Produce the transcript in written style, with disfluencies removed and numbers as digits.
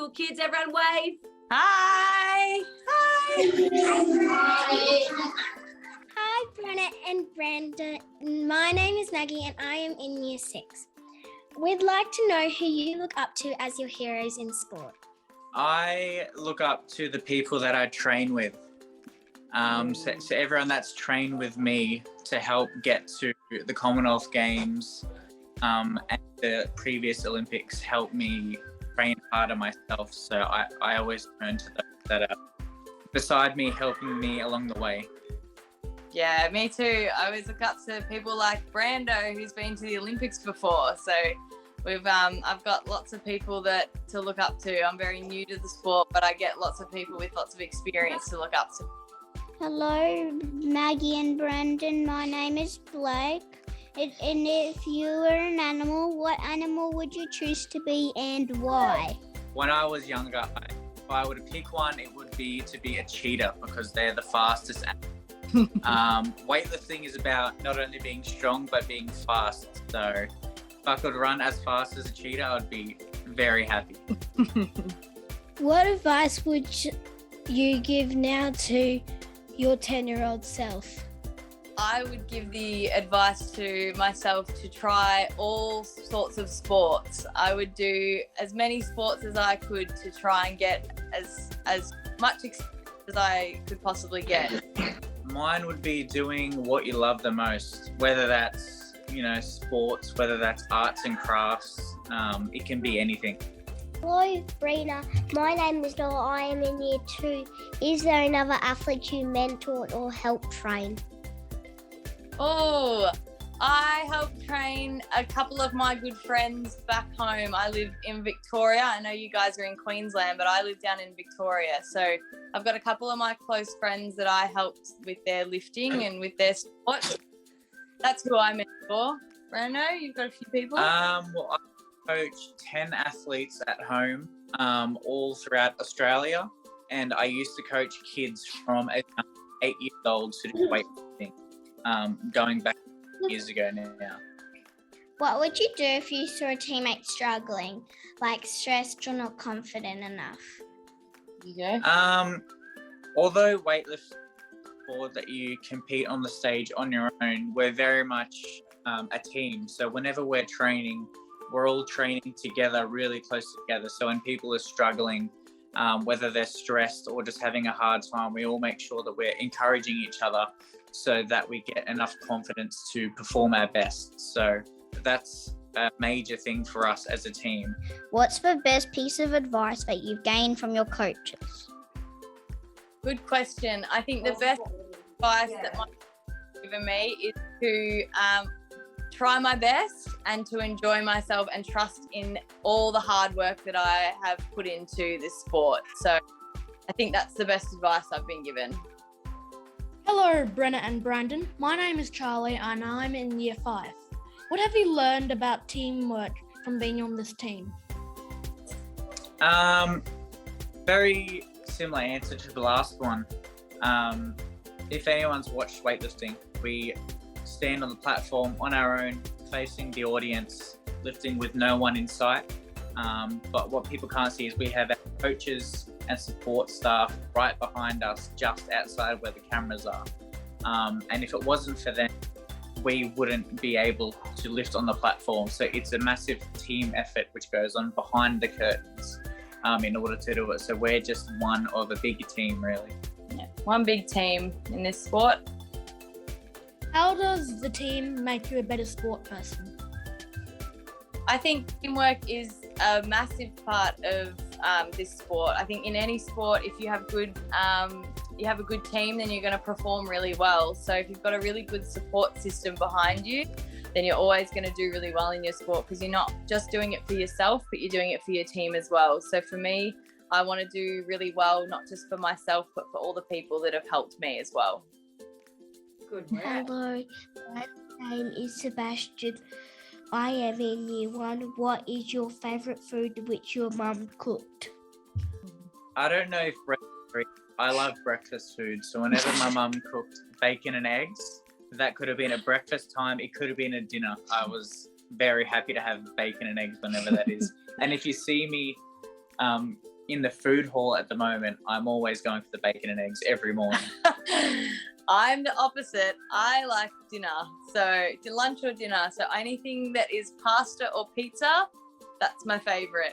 school kids. Everyone wave. Hi. Hi, Brenna and Brandon. My name is Maggie and I am in Year 6. We'd like to know who you look up to as your heroes in sport. I look up to the people that I train with. So everyone that's trained with me to help get to the Commonwealth Games and the previous Olympics helped me train harder myself. So I always turn to those that are beside me, helping me along the way. Yeah, me too. I always look up to people like Brando, who's been to the Olympics before. So I've got lots of people to look up to. I'm very new to the sport, but I get lots of people with lots of experience to look up to. Hello, Maggie and Brandon. My name is Blake. And if you were an animal, what animal would you choose to be and why? When I was younger, if I were to pick one, it would be to be a cheetah because they're the fastest animal. Weightlifting is about not only being strong, but being fast. So if I could run as fast as a cheetah, I'd be very happy. What advice would you give now to your 10-year-old self? I would give the advice to myself to try all sorts of sports. I would do as many sports as I could to try and get as much experience as I could possibly get. Mine would be doing what you love the most, whether that's, sports, whether that's arts and crafts. It can be anything. Hello, Brenna. My name is Noah. I am in Year 2. Is there another athlete you mentored or helped train? Oh, I helped train a couple of my good friends back home. I live in Victoria. I know you guys are in Queensland, but I live down in Victoria. So I've got a couple of my close friends that I helped with their lifting and with their sport. That's who I mentor. Brando, you've got a few people? Well, I coach 10 athletes at home, all throughout Australia. And I used to coach kids from 8 years old to do weightlifting, going back years ago now. What would you do if you saw a teammate struggling, like stressed or not confident enough? Yeah. Although weightlifting sport that you compete on the stage on your own, we're very much a team. So whenever we're training, we're all training together, really close together. So when people are struggling, whether they're stressed or just having a hard time, we all make sure that we're encouraging each other so that we get enough confidence to perform our best. So that's a major thing for us as a team. What's the best piece of advice that you've gained from your coaches? Good question. I think the best advice that my coach has given me is to try my best and to enjoy myself and trust in all the hard work that I have put into this sport. So I think that's the best advice I've been given. Hello, Brenna and Brandon. My name is Charlie and I'm in Year 5. What have you learned about teamwork from being on this team? Very similar answer to the last one. If anyone's watched weightlifting, we stand on the platform on our own, facing the audience, lifting with no one in sight. But what people can't see is we have our coaches and support staff right behind us, just outside where the cameras are. And if it wasn't for them, we wouldn't be able to lift on the platform. So it's a massive team effort which goes on behind the curtains in order to do it. So we're just one of a bigger team, really. Yeah, one big team in this sport. How does the team make you a better sport person? I think teamwork is a massive part of this sport. I think in any sport, if you have a good team, then you're going to perform really well. So if you've got a really good support system behind you, then you're always going to do really well in your sport because you're not just doing it for yourself, but you're doing it for your team as well. So for me, I want to do really well, not just for myself, but for all the people that have helped me as well. Good work. Hello, my name is Sebastian. I am in Year 1. What is your favourite food which your mum cooked? I don't know if I love breakfast food. So whenever my mum cooked bacon and eggs, that could have been at breakfast time. It could have been at dinner. I was very happy to have bacon and eggs whenever that is. And if you see me in the food hall at the moment, I'm always going for the bacon and eggs every morning. I'm the opposite. I like dinner. So lunch or dinner. So anything that is pasta or pizza, that's my favourite.